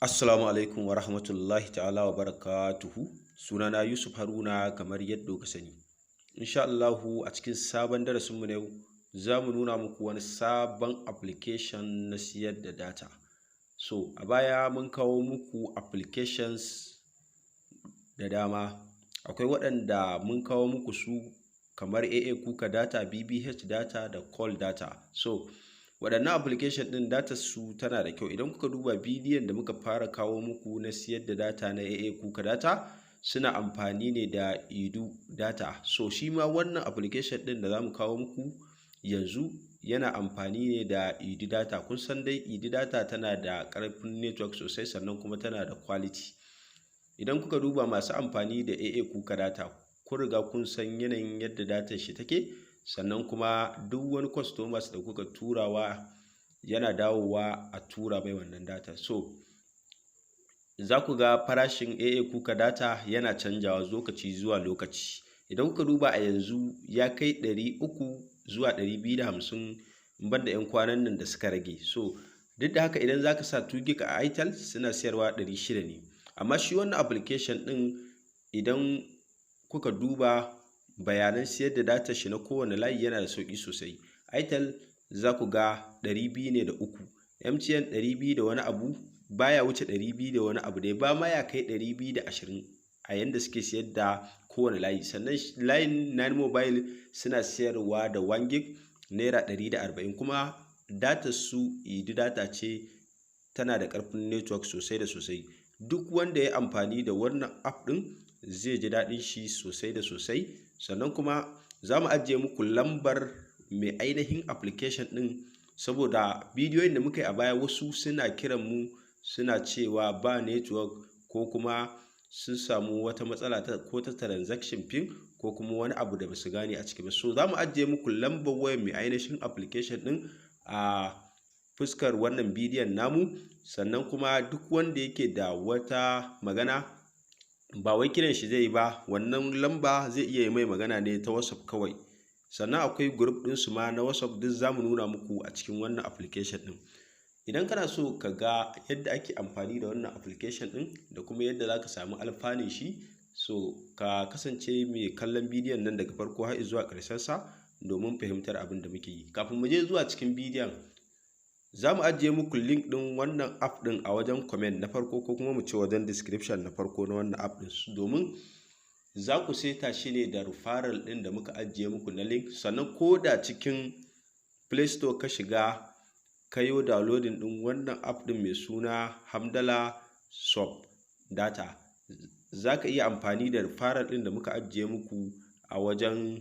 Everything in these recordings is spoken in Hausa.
Assalamu alaikum wa rahmatullahi ta'ala wa barakatuhu. Sunana Yusuf Haruna kamar yadda ka sani. Insha Allahu a cikin sabon darasinmu na yau za mu nuna muku wani sabon application na siyar da data. So a baya mun kawo muku applications da dama. Akwai waɗanda mun kawo muku su kamar AA kuka data, BBH data da call data. So waɗannan application ɗin data su tana da kyau. Idan kuka duba bidiyon da muka fara kawo muku na siyar da data na AA kuka data suna amfani ne da idu data. So shi ma wannan application ɗin da za mu kawo muku yanzu yana amfani ne da idu data. Kun san dai idu data tana da ƙarfin network sosai sannan kuma tana da quality. Idan kuka duba masu amfani da AA kuka data kun riga kun san yanayin yadda datar shi take, sannan kuma duk wani customers da kuka turawa yana dawowa a tura mai wannan data. So za ku ga farashin AA kuka data yana canjawa lokaci zuwa lokaci. Idan kuka duba a yanzu ya kai 300 zuwa 250 banda 'yan kwanan nan da suka rage. So duk da haka idan za ka sa 2 gig a Itel suna siyarwa 600 ne. Amma shi wannan application ɗin idan kuka duba bayanan siyar da data shi na kowane layi yana da sauƙi sosai. Itel za ku ga 200 ne da uku, MTN 200 da wani abu, baya wuce 200 da wani abu dai, ba ma ya kai 220 a yanda suke siyar da kowane layi. Sannan layin 9 mobile suna siyarwa da 1 gig naira 140, kuma data su idu data ce tana da ƙarfin network sosai da sosai. Duk wanda ya amfani da wannan app ɗin zai ji daɗin shi sosai da sosai. Sannan kuma za mu ajiye muku lambar mai ainihin application ɗin, saboda bidiyoyin da muka yi a baya wasu suna kiran mu suna cewa ba network ko kuma sun samu wata matsala ko ta transaction pin ko kuma wani abu da basu gane a ciki ba. So za mu ajiye muku lambar wayar mai ainihin application ɗin a fuskar wannan bidiyon namu. Sannan kuma duk wanda yake da wata magana ba wai kiran shi zai yi ba, wannan lamba zai iya yi mai magana ne ta WhatsApp kawai. Sannan akwai group ɗinsu ma na WhatsApp, duk za mu nuna muku a cikin wannan application ɗin. Idan kana so ka ga yadda ake amfani da wannan application ɗin da kuma yadda za ka samu alfanun shi, so ka kasance mai kallon bidiyon nan daga farko har zuwa ƙarshen sa domin fahimtar abin da muke yi. Kafin mu je zuwa cikin bidiyon, za mu ajiye muku link ɗin wannan app ɗin a wajen comment na farko ko kuma mu ce wajen description na farko na wannan app ɗin, domin za ku saita shi ne da referral ɗin da muka ajiye muku na link. Sannan ko da cikin Play Store ka shiga ka yi downloading ɗin wannan app ɗin mai suna HAMDALA SUB data, za ka iya amfani da referral ɗin da muka ajiye muku a wajen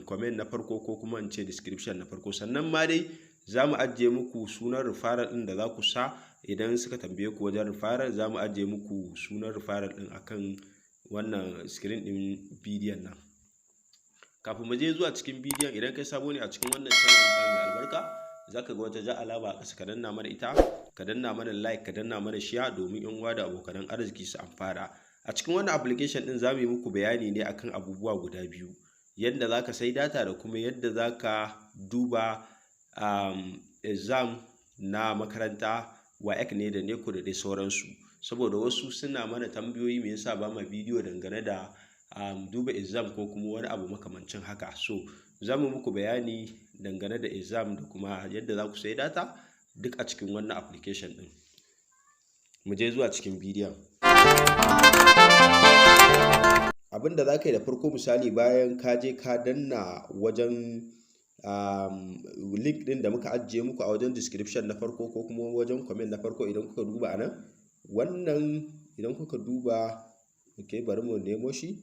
comment na farko ko kuma in ce description na farko. Sannan ma dai za mu ajiye muku sunan referral ɗin da za ku sa idan suka tambaye ku wajen referral. Za mu ajiye muku sunan referral ɗin akan wannan screen ɗin bidiyon nan. Kafin mu je zuwa cikin bidiyon, idan kai sabo ne a cikin wannan channel ɗin mai albarka, za ka ga wata ja alama a ƙasa, ka danna mana ita, ka danna mana like, ka danna mana share domin yan uwa da abokan arziki su amfana. A cikin wannan application ɗin za mu yi muku bayani ne akan abubuwa guda biyu: yadda za ka sai data da kuma yadda za ka duba exam na makaranta, WAEC ne da NECO da dai sauransu. Saboda wasu suna mana tambayoyi me yasa ba ma bidiyo dangane da duba exam ko kuma wani abu makamancin haka. So za mu muku bayani dangane da exam da kuma yadda za ku sai data duk a cikin wannan application ɗin. Mu je zuwa cikin bidiyon. Abin da za ka yi da farko, misali bayan ka je ka danna wajen link ɗin da muka ajiye muku a wajen description na farko ko kuma wajen comment na farko, idan kuka duba a nan wannan, idan kuka duba bari mu nemo shi.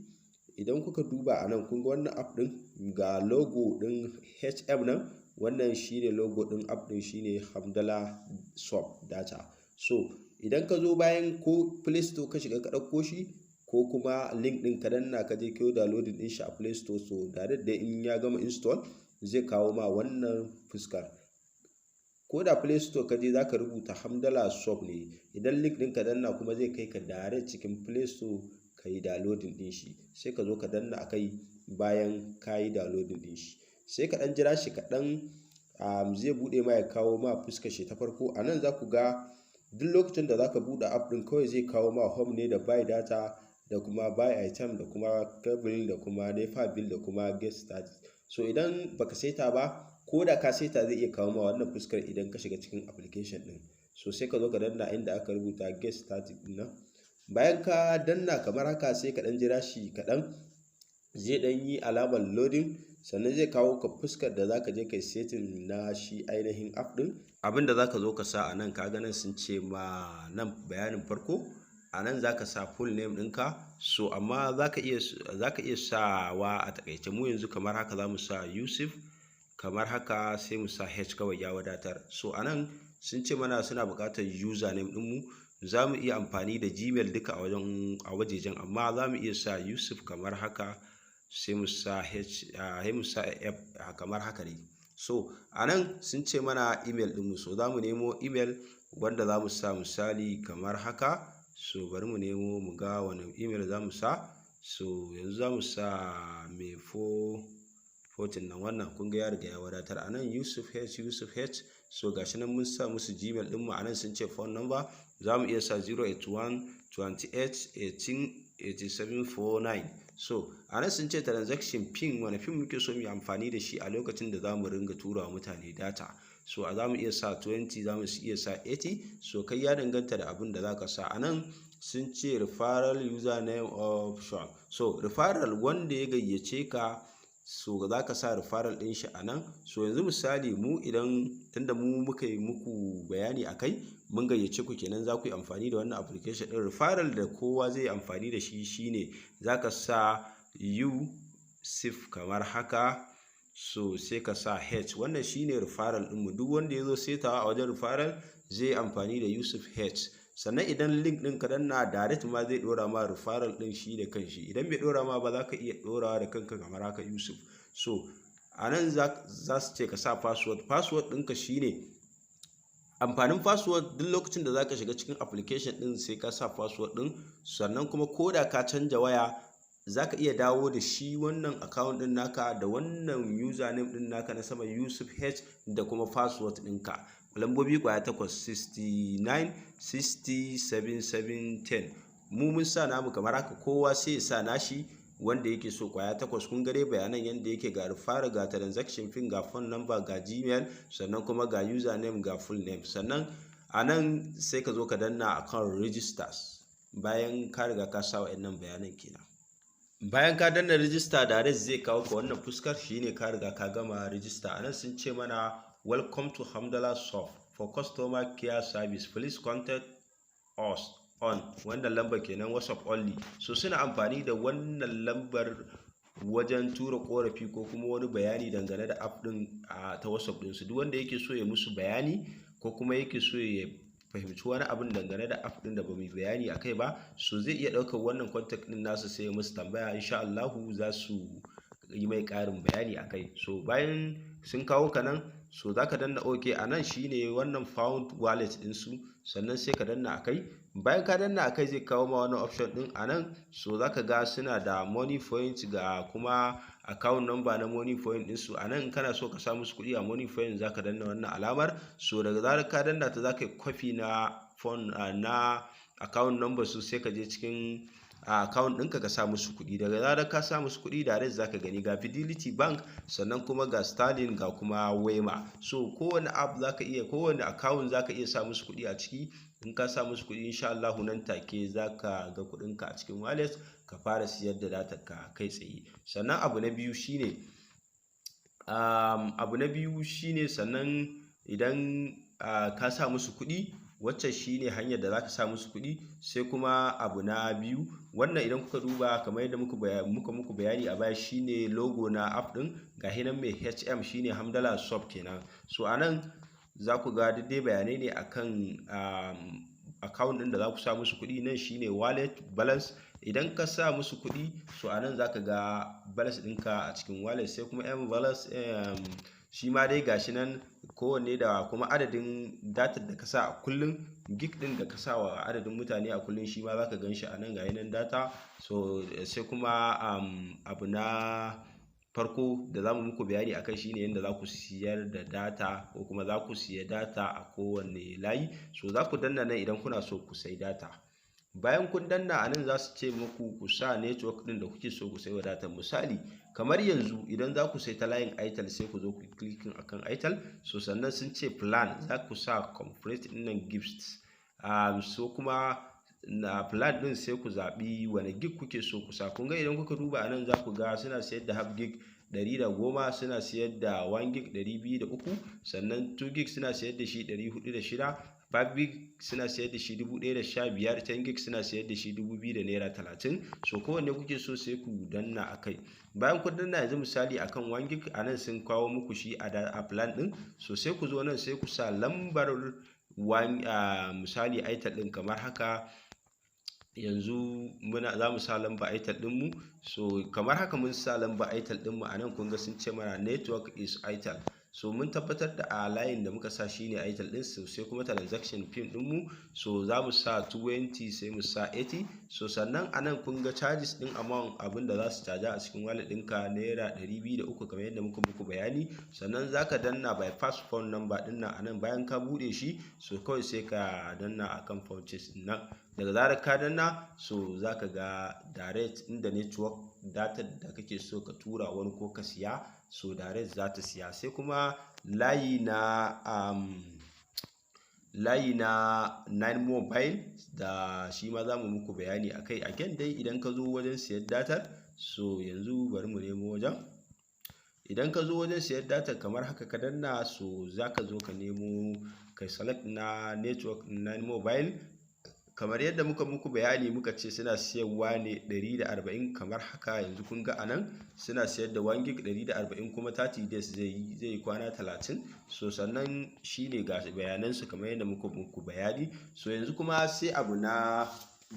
Idan kuka duba a nan kun ga wannan app ɗin ga logo ɗin HM nan, wannan shine logo ɗin app ɗin, shine HAMDALA SUB data. So idan ka zo bayan ko Play Store ka shiga ka ɗauko shi ko kuma link ɗin ka danna ka je ka yi downloading ɗin shi a Play Store, so direct da in ya gama install zai kawo ma wannan fuskar. Ko da Play Store ka je za ka rubuta HAMDALA SUB ne, idan link ɗin ka danna kuma zai kai ka direct cikin Play Store ka yi downloading ɗin shi, sai ka zo ka danna akai. Bayan ka yi downloading ɗin shi sai ka ɗan jira shi kaɗan, zai buɗe ma ya kawo ma fuskar shi ta farko. A nan za ku ga duk lokacin da zaka buɗe app ɗin kawai zai kawo ma home ne da buy data da kuma buy item da kuma cable da kuma nepa bill da kuma get started. So idan baka saita ba, ko da ka saita zai iya kawo ma wannan fuskar idan ka shiga cikin application ɗin. So sai ka zo ka danna inda aka rubuta get started ɗin nan. Bayan ka danna kamar haka sai ka ɗan jira shi kaɗan, zai ɗan yi alamar loading, sannan zai kawo ka fuskar da zaka je kai setting na shi ainihin app ɗin. Abinda zaka zo ka sa a nan, ka nan sun ce ma nan bayanin farko, a nan zaka sa full name ɗinka. So amma zaka iya sawa a takaice. Mu yanzu kamar haka zamu sa Yuseef, kamar haka sai mu sa H kawai ya wadatar. So a nan sun ce mana suna buƙatar username ɗinmu. Za mu iya amfani da Gmail duka a wajejen, amma za mu iya sa Yuseef kamar haka, sai mu sa H, sai mu sa F kamar haka ne. So a nan sun ce mana email ɗinmu, so za mu nemo email wanda za mu sa misali kamar haka. So bari mu nemo mu ga wani email za mu sa. So yanzu za mu sa mai 14 nan, wannan kun ga ya riga ya wadatar. A nan Yuseef H. So gashi nan mun sa musu Gmail ɗinmu. A nan sun ce phone number za mu iya sa 081 28 18 87 49. So a nan sun ce transaction pin, wani pin muke so mu yi amfani da shi a lokacin da za mu ringa tura wa mutane data. So a za mu iya sa 20, za mu iya sa 80. So kai ya danganta da abin da za ka sa. A nan sun ce referral username option. So referral wanda ya gayyace ka, so za ka sa referral ɗin shi a nan. So yanzu misali mu idan tunda mu muka yi muku bayani a kai, mun gayyace ku kenan za ku yi amfani da wannan application ɗin. Referral da kowa zai yi amfani da shi shine za ka sa Yuseef kamar haka. So sai ka sa H, wannan shine referral ɗinmu. Duk wanda ya zo setawa a wajen referral zai yi amfani da Yuseef H. Sannan idan link ɗin ka danna direct ma zai ɗora ma referral ɗin shi da kanshi. Idan bai ɗora ma ba za ka iya ɗorawa da kanka kamar haka Yuseef. So a nan za su ce ka sa password ɗinka shine amfanin password. Duk lokacin da za ka shiga cikin application ɗin sai ka sa password ɗin. Sannan kuma ko da ka canja waya za ka iya dawo da shi wannan account ɗin naka da wannan username ɗin naka na sama Yuseef H da kuma password ɗinka. Lambobi kwaya 8 69 60 77 10. Mu mun sa namu kamar haka, kowa sai ya sa nashi wanda yake so kwaya 8. Kun ga dai bayanan yanda yake, ga fara, ga transaction pin, ga phone number, ga Gmail, sannan kuma ga username, ga full name. Sannan a nan sai ka zo ka danna account registers bayan ka riga ka sa wa'annan bayanan kenan. Bayan ka danna register direct zai kawo ka wannan fuskar, shine ka riga ka gama register. A nan sun ce mana welcome to HAMDALA SUB. For customer care service, please contact us on wannan lambar kenan, WhatsApp only. So suna amfani da wannan lambar wajen tura korafi ko kuma wani bayani dangane da app din ta WhatsApp din su. Duk wanda yake so ya musu bayani ko kuma yake so ya fahimci wani abin dangane da app din da bamu bayani akai ba, so zai iya ɗaukar wannan contact din nasu sai ya musu tambaya. Insha Allah za su yi mai ƙarin bayani akai. So bayan sun kawo ka nan, so za ka danna OK. A nan shine wannan found wallet ɗinsu, sannan sai ka danna akai. Bayan ka danna akai zai kawo ma wannan option ɗin. A nan so za ka ga suna da money point ga kuma account number na money point ɗinsu. A nan kana so ka sa musu kuɗi a money point za ka danna wannan alamar. So daga zarar ka danna ta za ka yi copy na phone na account number su, sai ka je cikin account ɗinka ka sa musu kuɗi. Daga zarar ka sa musu kuɗi direct za ka gani ga Fidelity Bank, sannan kuma ga Sterling, ga kuma Wema. So kowane app za ka iya, kowane account za ka iya sa musu kuɗi a ciki. In ka sa musu kuɗi insha Allah nan take za ka ga kuɗinka a cikin wallet, ka fara siyar da datar ka kai tsaye. Sannan abu na biyu shine sannan idan ka sa musu kuɗi, wacce shine hanyar da za ka sa musu kuɗi. Sai kuma abu na biyu, wannan idan kuka duba kamar yadda muka muku bayani a baya, shine logo na app ɗin, ga hinan mai HM, shine HAMDALA SUB kenan. So a nan za ku ga dai bayanai ne akan account ɗin da za ku sa musu kuɗi. Nan shine wallet balance. Idan ka sa musu kuɗi, so a nan za ka ga balance ɗinka a cikin wallet. Sai kuma balance shi ma dai gashi nan kowanne da kuma adadin data da ka sa a kullum, gig ɗin da ka sa wa adadin mutane a kullum, shi ma za ka gan shi a nan ga nan data. So sai kuma abu na farko da zamu muku bayani akai shine yadda za ku siyar da data ko kuma za ku siya data a kowanne layi. So za ku danna nan idan kuna so ku sai data. Bayan kun danna a nan za su ce muku ku sa network ɗin da kuke so ku sai wa data. Misali kamar yanzu idan za ku sai ta layin Airtel sai ku zo ku clicking akan Airtel. So sannan sun ce plan za ku sa complete ɗin nan gifts. So kuma na plan ɗin sai ku zaɓi wani gig kuke so ku sa. Kun ga idan kuka duba a nan za ku ga suna sayar da half gig 110, suna sayar da 1 gig 203, sannan 2 gig suna sayar da shi 406, 5 gig suna sayar da shi 1015, 10 gig suna sayar da shi 2000 naira 30. So kowanne kuke so sai ku danna akai. Bayan kun danna yanzu misali akan 1 gig a nan sun kawo muku shi a plan ɗin. So sai ku zo nan sai ku sa lambar misali Airtel ɗin kamar haka. Yanzu za mu sa lamba Airtel ɗinmu. So kamar haka mun sa lamba Airtel ɗinmu a nan kun ga sun ce mana network is Airtel. So mun tabbatar da a layin da muka sa shine Airtel ɗin. So sai kuma transaction pin ɗinmu. So za mu sa 20 sai mu sa 80. So sannan a nan kun ga charges ɗin amount abinda za su caja a cikin wallet ɗinka naira 203 kamar yadda muka muku bayani. Sannan za ka danna bypass phone number ɗin nan a nan bayan ka buɗe shi. So kawai sai ka danna akan purchase ɗin nan. Daga zarar ka danna so za ka ga direct inda network data da kake so ka tura wani ko ka siya. So direct za ta siya. Sai kuma layi na 9 mobile da shi ma za mu muku bayani akai. Again dai idan ka zo wajen siyan data, so yanzu bari mu nemo wajen. Idan ka zo wajen siyan data kamar haka ka danna, so za ka zo ka nemo kai select na network 9 mobile. Kamar yadda muka muku bayani muka ce suna siyarwa ne 140 kamar haka. Yanzu kun ga anan suna siyar da 1 gig 140 kuma 30 days zai yi kwana 30. So sannan shine ga bayanan su kamar yadda muka muku bayani. So yanzu kuma sai abu na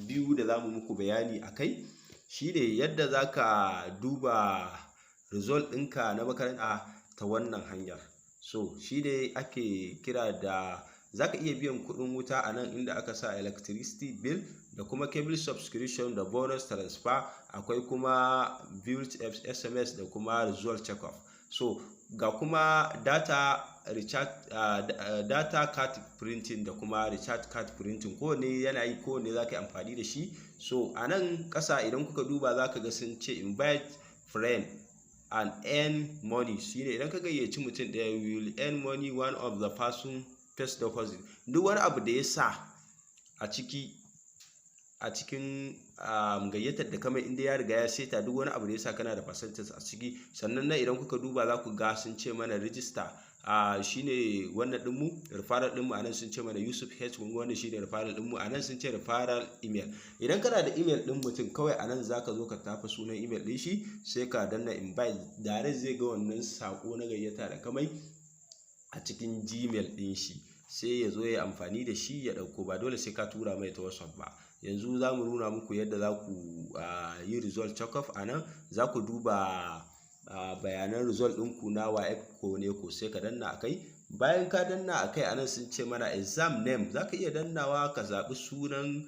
biyu da zamu muku bayani akai shine yadda zaka duba result ɗinka na makaranta ta wannan hanyar. So shi ne ake kira da za ka iya biyan kuɗin wuta a nan inda aka sa electricity bill da kuma cable subscription da bonus transfer. Akwai kuma build SMS da kuma result check-off. So ga kuma data data card printing da kuma recharge card printing. Kowanne yana yi, kowanne za ka yi amfani da shi. So a nan ƙasa idan kuka duba za ka ga sun ce invite friend and earn money. Shine idan ka gayyaci mutum ɗaya you will earn money one of the person first deposit. Duk wani abu da ya sa a cikin gayyatar da kamar inda ya riga ya seta duk wani abu da ya sa kana da percentage a ciki. Sannan nan idan kuka duba za ku ga sun ce mana register. Shine wannan ɗinmu referral ɗinmu a nan sun ce mana Yuseef H. Wannan shine referral ɗinmu a nan sun ce referral email. Idan kana da email ɗin mutum kawai a nan za ka zo ka tafa sunan email ɗin shi sai ka danna invite. Direct zai ga wannan sako na gayyata da kamai a cikin Gmail ɗin shi sai ya zo ya amfani da shi ya ɗauko. Ba dole sai ka tura mai ta WhatsApp ba. Yanzu za mu nuna muku yadda za ku yi result check-off. A nan za ku duba bayanan result ɗinku na ko ne ko sai ka danna akai. Bayan ka danna akai a nan sun ce mana exam name. Za ka iya dannawa ka zaɓi sunan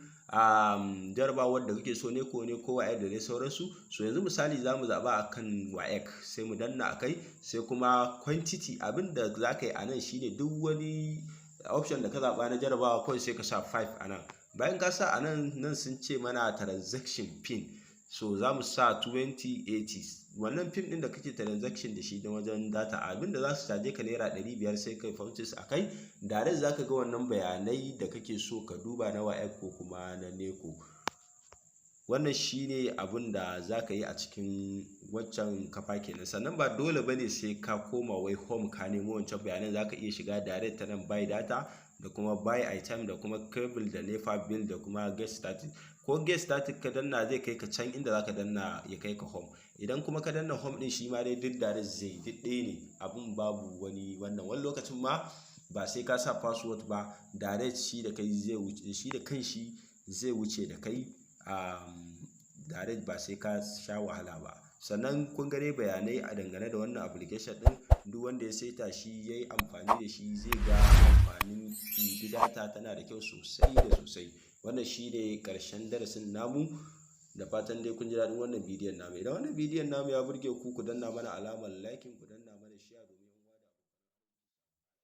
jarabawar da kake so ne ko da dai sauransu. So yanzu misali za mu zaɓa akan WAEC sai mu danna akai. Sai kuma quantity abinda za ka yi a nan shine duk wani option da ka zaɓa na jarabawa kawai sai ka sa 5 a nan. Bayan ka sa a nan sun ce mana transaction pin. So za mu sa 2080. Wannan pin ɗin da kake transaction da shi na wajen data abinda za su caje ka naira 500 sai kai purchase a kai. Direct za ka ga wannan bayanai da kake so ka duba na WAEC ko kuma na NECO. Wannan shine abin da za ka yi a cikin waccan kafa kenan. Sannan ba dole bane sai ka koma wai home ka nemo wancan bayanan. Za ka iya shiga direct ta nan buy data da kuma buy item da kuma cable da nepa bill da kuma get started. Ko get started ka danna zai kai ka can inda za ka danna ya kai ka home. Idan kuma ka danna home din shi ma dai duk direct zai duk ɗaya ne. Abun babu wani wannan. Wani lokacin ma ba sai ka sa password ba, direct shi da kai zai wuce, shi da kanshi zai wuce da kai direct ba sai ka sha wahala ba. Sannan kun gane bayanai a dangane da wannan application din. Duk wanda ya saita shi yayi amfani da shi zai ga amfanin data tana da kyau sosai da sosai. Wannan shine karshen darasin namu. Da fatan dai kun ji daɗin wannan bidiyon namu. Idan wannan bidiyon namu ya burge ku, ku danna mana alamar liking, ku danna